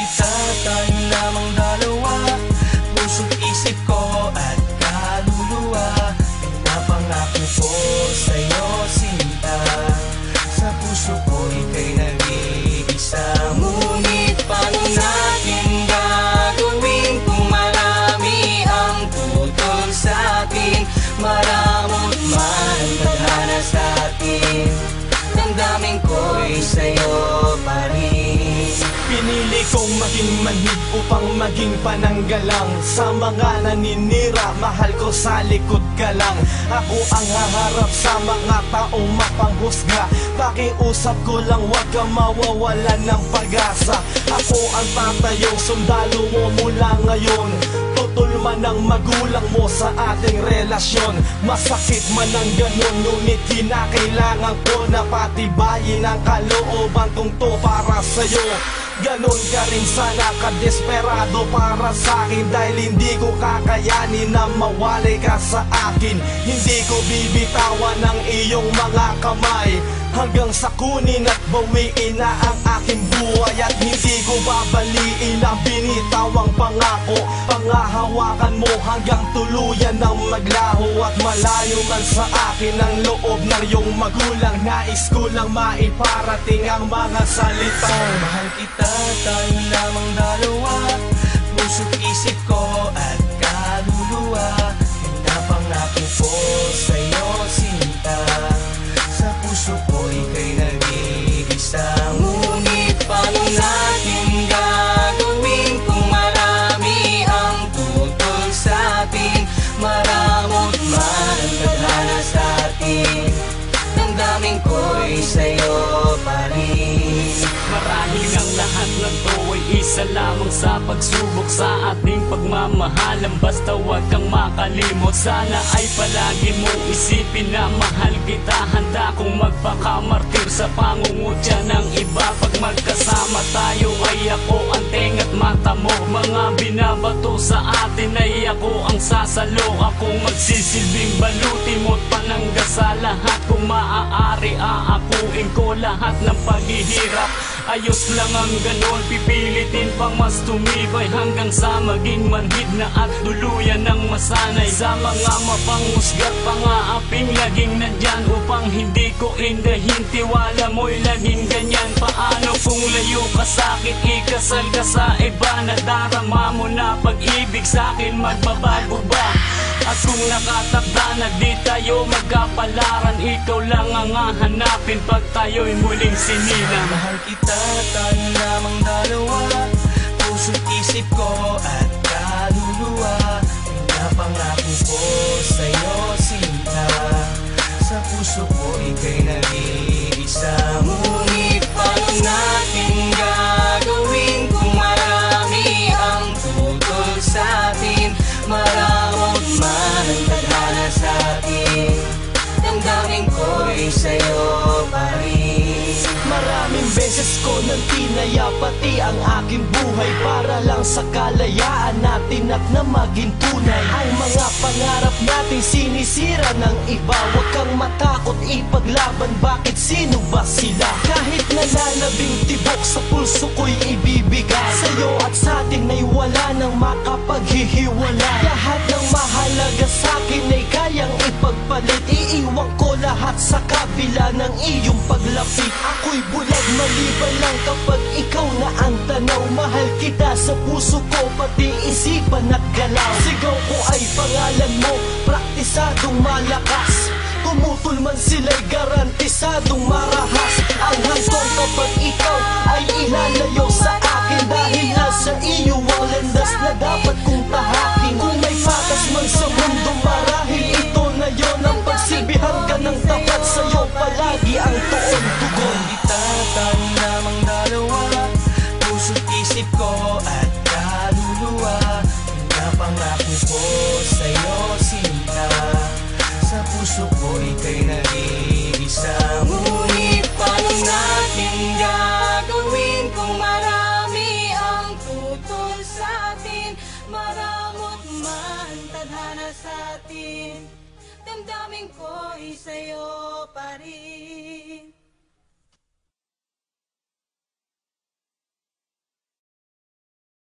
kita, tayo lamang dalawa. Puso't isip ko at kaluluwa, pinapangako ko sa'yo sinta. Sa puso ko ika'y nag-iisa. Ngunit paano natin gagawin kung marami ang tutol sa'tin? Maramot man tadhana sa'tin, damdamin ko'y sa'yo pa rin. Pinili kong maging manhid upang maging pananggalang sa mga naninira, mahal ko sa likod ka lang. Ako ang haharap sa mga taong mapanghusga. Pakiusap ko lang, huwag kang mawawalan ng pag-asa. Ako ang tatayong sundalo mo mula ngayon. Tutol man ang magulang mo sa ating relasyon. Masakit man ang ganun, ngunit kinakailangan ko na patibayin ang kalooban kong to para sa'yo. Ganon ka rin sana kadesperado para sa'kin, dahil hindi ko kakayanin na mawalay ka sa akin. Hindi ko bibitawan ang iyong mga kamay hanggang sa kunin at bawiin na ang aking buhay. At hindi ko babaliin ang binitawang pangako. Pangahawakan mo hanggang tuluyan ng maglaho. At malayo man sa akin ang loob ng iyong magulang, nais ko lang maiparating ang mga salitang mahal kita, tayo lamang dalawa. Puso't isip ko at kaluluwa, pinapangako ko sa'yo sinta. Sa puso ko ika'y nag-iisa. Ngunit paano natin gagawin kung marami ang tutol sa'tin? Maramot man tadhana sa'tin, damdamin ko'y sa'yo pa rin. Marahil ang lahat ng to ay isa lamang sa pagsubok sa ating pagmamahalan. Basta huwag kang makalimot, sana ay palagi mong isipin na mahal kita. Handa kong magpakamartir sa pangungutya ng iba. Pag magkasama tayo ay ako ang tenga't mata mo. Mga binabato sa atin ay ako ang sasalo. Akong magsisilbing baluti mo't panangga sa lahat. Kung maaari aakuin ko lahat ng paghihirap. Ayos lang ang ganon, pipilitin pang mas tumibay hanggang sa maging manhid na at tuluyan ng masanay. Sa mga mapanghusga't pangaaping laging nandyan upang hindi ko indahin. Tiwala mo'y laging ganyan. Paano kung layo ka sa'kin, ikasal ka sa iba? Nadarama mo na pag-ibig sa'kin, magbabago ba? At kung nakatakda na di tayo magkapalaran, ikaw lang ang hahanapin pag tayo'y muling sinila. Mahal kita, tayo lamang dalawa. Puso't isip ko at kaluluwa, pinapangako ko sa'yo sinta. Sa puso ko ika'y nag-iisa. Ngunit paano natin gagawin kung marami ang tutol sa'tin? Maramot man tadhana sa'tin, damdamin ko'y sa'yo pa rin. Maraming beses ko nang tinaya pati ang aking buhay para lang sa kalayaan natin at na maging tunay. Ang mga pangarap natin sinisira ng iba. Huwag kang matakot ipaglaban, bakit sino ba sila? Kahit nalalabing tibok sa pulso ko'y ibibigay sa'yo at sa'tin ay wala nang makapaghihiwalay. Lahat ng mahalaga sa'kin ay kayang ipagpalit. Iiwan ko lahat sa kabila ng iyong paglapit. Ako'y bulag, malibay lang kapag ikaw na ang tanaw. Mahal kita sa puso ko, pati isipan at galaw. Sigaw ko ay pangalan mo, praktisadong malakas. Tumutol man sila'y garantisadong marahas. Ang hanggang kapag ikaw ay ilalayo sa akin, dahil nasa iyo ang landas na dapat kong tahakin. Kung may patas man sa mundo, marahil ito na yon ang pagsilbihan ka ng tapat. Sa'yo palagi ang tuon tugon. Kita, tayo lamang dalawa. Puso't isip ko at kaluluwa, pinapangako ko sa'yo sinta. Sa puso ko ika'y nag-iisa. Ngunit paano natin gagawin kung marami ang tutol sa'tin? Maramot man tadhana sa'tin, damdamin ko'y sa'yo